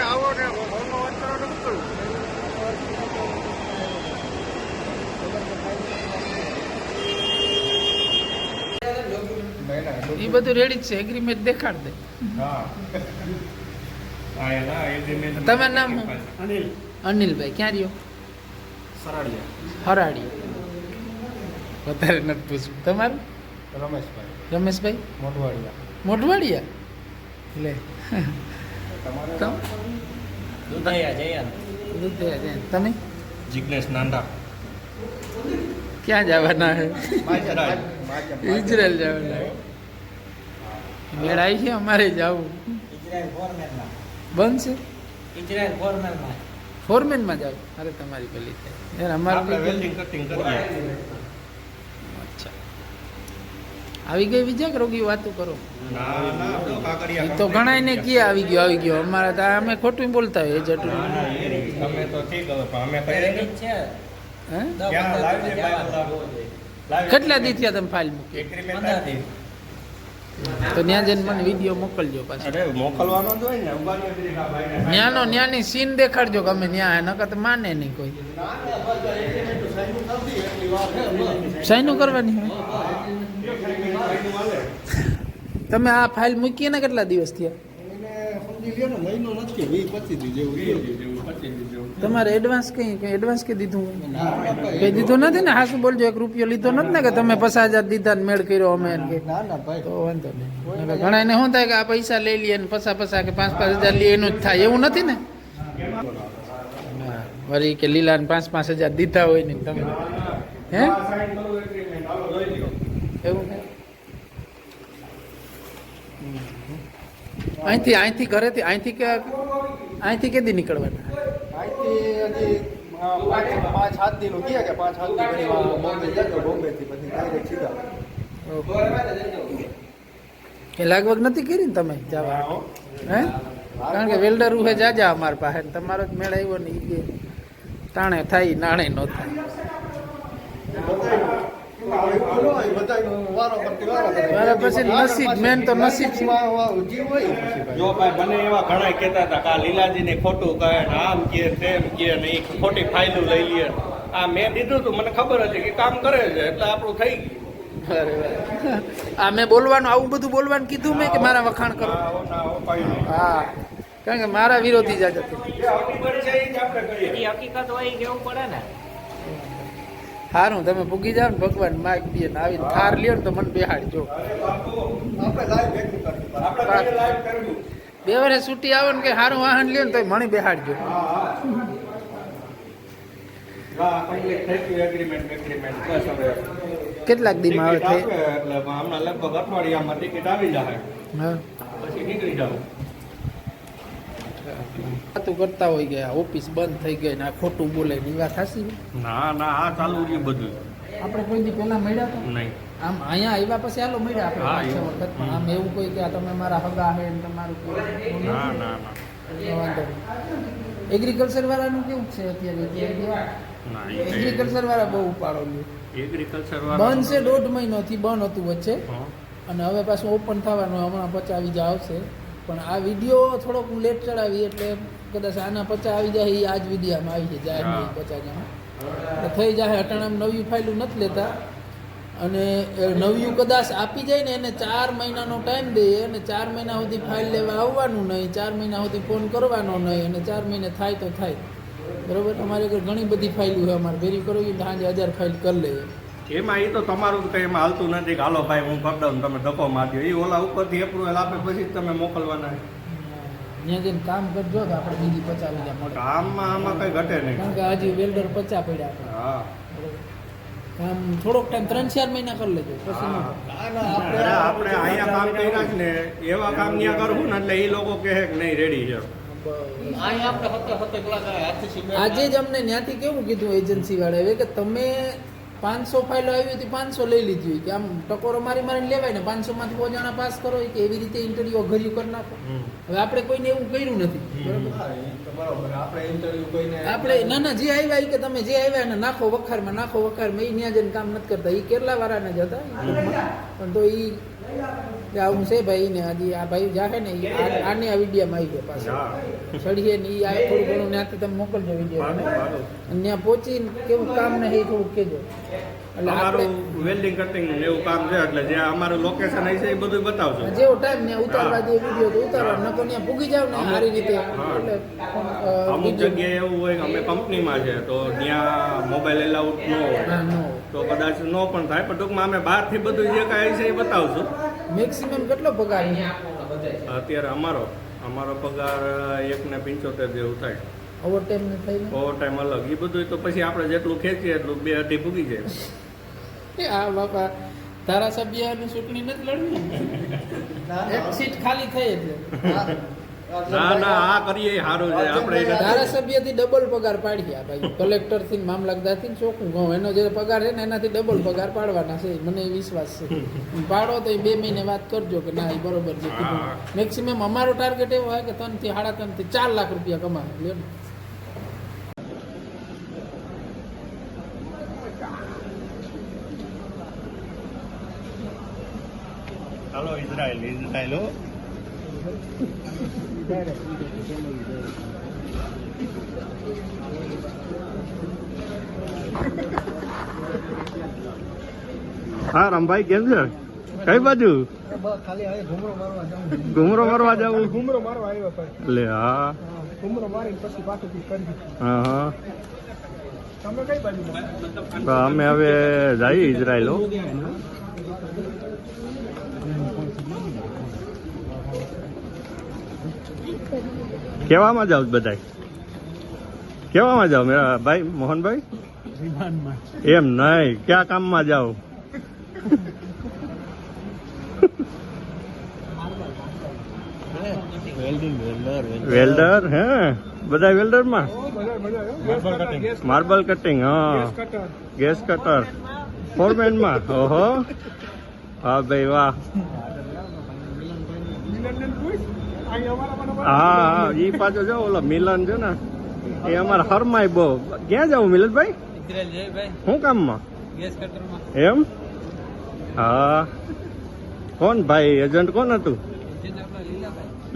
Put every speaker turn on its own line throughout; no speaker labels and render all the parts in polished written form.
આવો ને ફોનમાં વાત કરવાનું શું કરવું?
એ બધું રેડી જ છે. એગ્રીમેન્ટ દેખાડ દે. તમારું નામ શું? અનિલભાઈ. ક્યાં રહ્યો? હરાડિયા. વધારે નથી પૂછવું. તમારું? રમેશભાઈ મોઢવાડિયા. લે તમે
જિગ્નેશ નાંદા
ક્યાં જવાના હે? ઇઝરાયલ જવાના. મેળ આવી છે અમારે જવું. બનશે ફોરમેનમાં જાવ. અરે તમારી પેલી થાય યાર. અમારે
વેલ્ડિંગ કટિંગ કરીએ.
અચ્છા આવી ગઈ વિજય રોગી વાતો કરો. એ તો ઘણા ને કે આવી ગયો અમારે તો અમે ખોટું બોલતા હોય જટું.
તમે તો ઠીક હવે અમે કઈ છે
કેટલા દી થયા તમે ફાઇલ મૂકી? તો ત્યાં જઈને મને વિડીયો મોકલજો પાછો.
મોકલવાનો જ હોય ને.
ન્યાની સીન દેખાડજો કે અમે ન્યા નકર તો માને નહીં કોઈ. સાઈનું કરવાની હોય. તમે આ ફાઇલ મૂકીએ ને કેટલા દિવસ થયા? તમારે એડવાન્સ કઈ એડવાન્સ કઈ દીધું? કઈ દીધું નથી ને? હાસું બોલજો. 1 રૂપિયો લીધો નથી ને કે તમે 50,000 દીધા ને મેળ કર્યો અમે? તો વાંધો નહીં. ઘણા ને શું થાય કે આ પૈસા લઈ લઈએ ને પસા કે 5,000 લઈએ એનું જ થાય એવું નથી ને. વળી કે લીલા ને 5,000 દીધા હોય ને તમે હે એવું અહીંથી ઘરેથી અહીંથી કેદી નીકળવાના?
પાંચ સાત દિન ગયા કે 5-7 દિન બોમ્બે જતો. બોમ્બે થી પછી ડાયરેક્ટ સીધા.
કે લાગવગ નથી કરી ને તમે જવા? હે કારણ કે વેલ્ડર ઉહે જાજા અમારા પાસે. તમારો જ મેળ આવ્યો ને એ તાણે થાય નાણે ન થાય. પછી નસીબ મેન તો નસીબ.
જો ભાઈ બને એવા ઘણા કહેતા હતા કે આ લીલાજીને ખોટું કહે ને આમ કે તેમ કે ને એ ખોટી ફાયદો લઈ લે. આ મેં દીધું હતું, મને ખબર હતી કે કામ કરે છે એટલે આપણું થઈ ગયું.
આ મેં બોલવાનું આવું બધું બોલવાનું કીધું મેં કે મારા વખાણ કરો. હા કારણ કે મારા વિરોધી જ
હકીકત હોય કેવું પડે ને.
સારું તમે પૂગી જાવ ને ભગવાન માગ દે ને આવીને થાર લ્યો ને તો મને બેહાડજો. 2 વર્ષે છૂટી આવે ને કે સારું વાહન લ્યો ને તો મને બેહાડજો. કેટલાક દીમાં આવે છે?
હમણાં લગભગ અઠવાડિયામાં ટિકિટ આવી જાય.
હા
પછી નીકળી જાવ.
વાતું કરતા હોય ગયા ઓફિસ બંધ થઈ ગઈ ને આ ખોટું બોલે ની વાત હાસી?
ના આ ચાલુ રહ્યું બધું.
આપણે કોઈ દી પહેલા મળ્યા તો
નહીં.
આમ અહીંયા આવ્યા પછી હાલો મળ્યા આપણે 5-6 વખત. પણ આમ એવું કોઈ કે તમે મારા હગા હે ને તમારું
ના
વાંધો નહીં. એગ્રીકલ્ચર વાળાનું કેવું છે અત્યારે? એગ્રીકલ્ચર વાળા બહુ ઉપાડો લ્યો.
એગ્રીકલ્ચર
બંધ છે 1.5 મહિનોથી બંધ હતું વચ્ચે અને હવે પાછું ઓપન થવાનું હમણાં 50 આવી જાય આવશે. પણ આ વિડીયો થોડોક લેટ ચડાવી એટલે કદાચ આના 50 આવી જાય. એ આજ વિડીયામાં આવી જાય 50 જણા થઈ જાય. અટાણામાં નવી ફાઇલું નથી લેતા અને નવ્યું કદાચ આપી જાય ને એને 4 મહિનાનો ટાઈમ દઈએ અને 4 મહિના સુધી ફાઇલ લેવા આવવાનું નહીં. 4 મહિના સુધી ફોન કરવાનો નહીં અને 4 મહિને થાય તો થાય. બરોબર? અમારે ઘર ઘણી બધી ફાઇલું છે. અમારે ભેરી કરવી તો સાંજે 1000 ફાઇલ કરી લઈએ.
એમાં એ તો તમારું કંઈ એમાં હાલતું નથી કે હાલો ભાઈ હું કરી દઉં તમે ધક્કો માર્યો. એ ઓલા ઉપરથી એપ્રુવલ આપે પછી જ તમે મોકલવાના.
ત્યાં જઈને કામ કરજો તો આપણે બીજી 50 વીઘા મળે.
કામમાં આમાં કંઈ ઘટે નહીં.
કારણ કે હજી વેલ્ડર 50 પડ્યા આપણે.
હા
કામ થોડોક ટાઈમ 3-4 મહિના કરી લેજો પછી
આપણે અહીંયા કામ કર્યા જ ને એવા કામ ત્યાં કરવું ને એટલે એ લોકો કહે કે નહીં રેડી છે.
આજે જ અમને ત્યાંથી કેવું કીધું એજન્સી વાળા કે તમે 500 ફાઇલો આવી હતી 500 લઈ લીધી હોય કે આમ ટકોરો મારીને લેવાય ને 500 માંથી 5 જણા પાસ કરો કે એવી રીતે ઇન્ટરવ્યુ અઘર્યું કરી નાખો. હવે આપણે કોઈને એવું કર્યું નથી. આપણે ના જે આવ્યા કે તમે જે આવ્યા એને નાખો વખારમાં એ ન્યા જઈને કામ નથી કરતા. એ કેરલા વાળાને જ હતા પણ તો એ કે આવું છે ભાઈ ને હજી આ ભાઈ જાહે ને ઈ આને આ વિડીયોમાં આવી ગયા પાછા ચડીએ ને ઈ આ થોડું ઘણું ત્યાંથી તમે મોકલજો વિડીયો અને ત્યાં પહોંચીને કેવું કામ ને એ થોડુંક કહેજો એટલે
અમારું વેલ્ડિંગ કટિંગ એવું કામ છે એટલે જે અમારું લોકેશન હશે એ બધું બતાવજો
જેવો ટાઈમ ને ઉતારવા દે વિડીયો તો ઉતારવા નકર ત્યાં પૂગી જાવ ને સારી રીતે એટલે
અમુક જગ્યાએ એવું હોય કે અમે કંપનીમાં છે તો ત્યાં મોબાઈલ એલાઉડ ન હોય
હા નો
તો કદાચ ન પણ થાય પણ ટૂંકમાં અમે બહારથી બધું જે કાંઈ છે એ બતાવશું.
મેક્સિમમ કેટલો પગાર છે
અત્યારે અમારો પગાર 1.75 જેવું થાય.
ઓવર ટાઈમ ને થઈને
ઓવર ટાઈમ અલગ એ બધું તો પછી આપણે જેટલું ખેંચીએ એટલું 2-2.5 પૂગી જાય.
આ બાપા ધારાસભ્યની ચૂંટણી નથી લડવી એક સીટ ખાલી થઈ એટલે
ના આ કરીએ એ સારું છે આપણે
ધારાસભ્યથી ડબલ પગાર પાડ્યા ભાઈ કલેક્ટર થી મામલતદાર થી ચોખ્ખું કહું એનો જે પગાર છે ને એનાથી ડબલ પગાર પાડવાના છે મને વિશ્વાસ છે પાડો તો 2 મહિને વાત કરજો કે ના એ બરોબર છે કીધું મેક્સિમમ અમારો ટાર્ગેટ એવો હોય કે 3 થી 3.5 થી 4 લાખ રૂપિયા કમાય લ્યો ને
ચાલો ઇઝરાયલ હો. હા રામભાઈ કેમ છે? કઈ બાજુ ઘુમરો મારવા જવું?
ઘુમરો મારવા આવ્યો ભાઈ
લે હા
ઘુમરો મારીને પછી પાછું કરી
હા હા.
તમે કઈ બાજુ
તો અમે હવે જઈએ ઇઝરાયલ હો. કેવામાં જાવ બધાય? કેવામાં જાવ મેરા ભાઈ મોહનભાઈ? એમ નહીં, ક્યાં કામમાં જાવ? વેલ્ડર હે બધા વેલ્ડર માં માર્બલ કટિંગ હા ગેસ કટર ફોરમેન માં ઓહો હા ભાઈ વાહ હા ઈ પાછો જો ઓલો મિલન છે ને એ અમારા હરમાય બહુ. ક્યાં જાવ મિલનભાઈ? શું કામમાં? એમ હા. કોણ ભાઈ એજન્ટ કોણ હતું?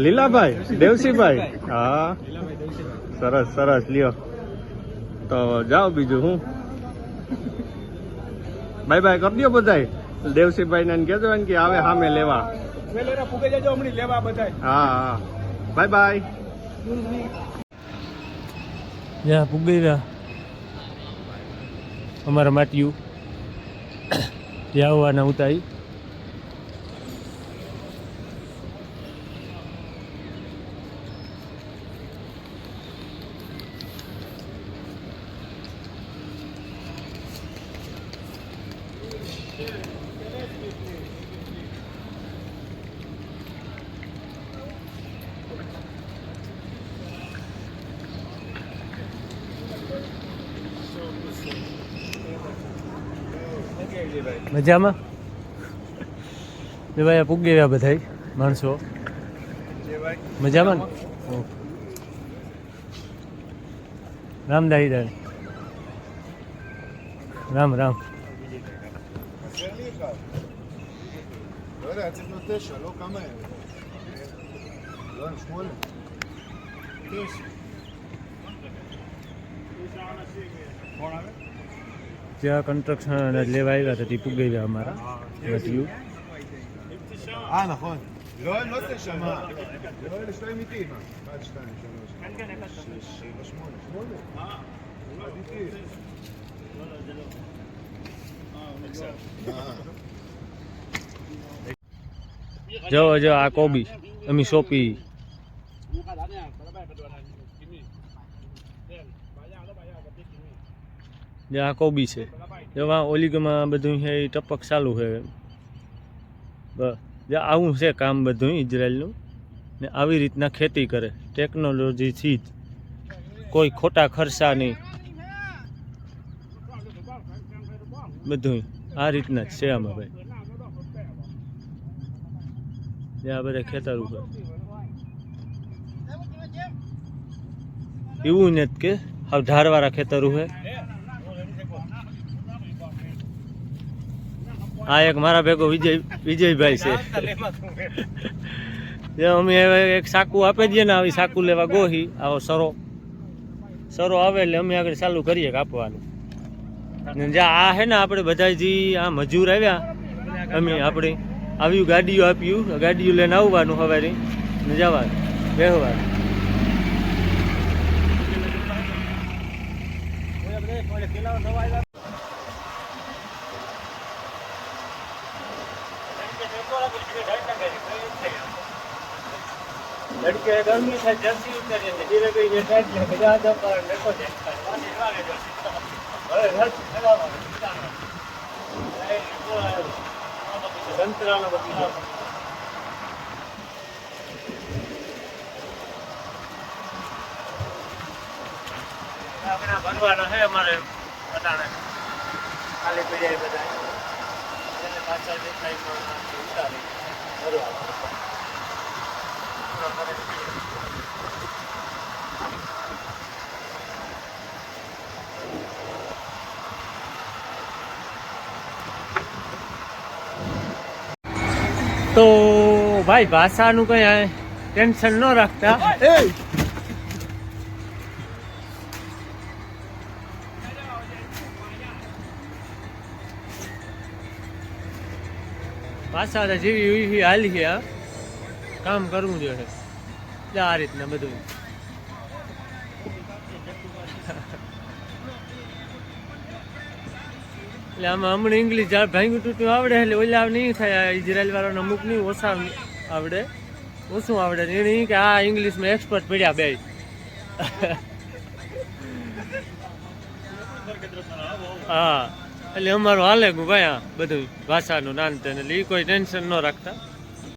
લીલાભાઈ દેવસીભાઈ હા સરસ સરસ લ્યો તો જાઓ બીજું હું બાય બાય કરી દો બધાય. દેવસીભાઈ ને કહેજો ને કે આવે સામે લેવા. હા હા બાય બાય.
જ્યાં પૂગી રહ્યા અમારા માટીયું ત્યાં આવવાના ઉતારી મજામાં ભાઈ આ પૂગી ગયા બધા માણસો મજામાં ને રામદાઈ રામ રામ રામ ત્યાં કન્સ્ટ્રક્શન લેવા આવ્યા હતા તે પૂગી ગયા અમારા માટીયું.
נכון. יואל לא 9, מה? יואל יש להם איתי, מה? 1, 2, 3, 7, 8. איתי.
જો જો આ કોબી અમે સોંપી જે આ કોબી છે જેવા ઓલીગમાં બધું છે એ ટપક ચાલુ છે બસ જે આવું છે કામ બધું ઇઝરાયલનું ને આવી રીતના ખેતી કરે ટેકનોલોજીથી જ કોઈ ખોટા ખર્ચા નહીં બધું આ રીતના જ છે આમાં ભાઈ. જે આ બધા ખેતરું છે એવું નથી કે હાવ ઢારવાળા ખેતરું છે આ એક મારા ભેગો વિજયભાઈ છે. જે અમે હવે એક સાકુ આપી દઈએ ને, આવી સાકુ લેવા ગોહી, આવો સરો આવે એટલે અમે આગળ ચાલુ કરીએ કાપવાનું. ને જ્યાં આ હે ને આપણે બધા જે આ મજૂર આવ્યા, અમે આપણે આવ્યું ગાડીઓ આપ્યું, ગાડીઓ લઈને આવવાનું સવારે ને જવાનું બેહવાનું. लड़के गर्मी से जर्सी उतरी है धीरे धीरे ये टाइट ले बजा दो पर देखो देखता है वाले वाले जो अरे घर चला वाला ए वो संतरा ना बता अपना बनवाना है हमारे बताने खाली पे जाए बताए मैंने पांच-छह दिन टाइम में उतारे भरवा તો ભાઈ ભાષાનું કઈ ટેન્શન ન રાખતા. ભાષા જેવી એવી હાલી છે, કામ કરવું જોઈએ આ રીતના બધું. એટલે આમાં હમણાં ઇંગ્લિશ જ્યાં ભાંગું તૂટું આવડે એટલે ઓલા નહીં થાય. ઇઝરાયલ વાળાને અમુક નહીં ઓછા આવડે, ઓછું આવડે એને કે આ ઇંગ્લિશમાં એક્સપર્ટ પડ્યા બે. હા એટલે અમારું હાલે ભાઈ આ બધું ભાષાનું નાનતેન, એટલે એ કોઈ ટેન્શન ન રાખતા.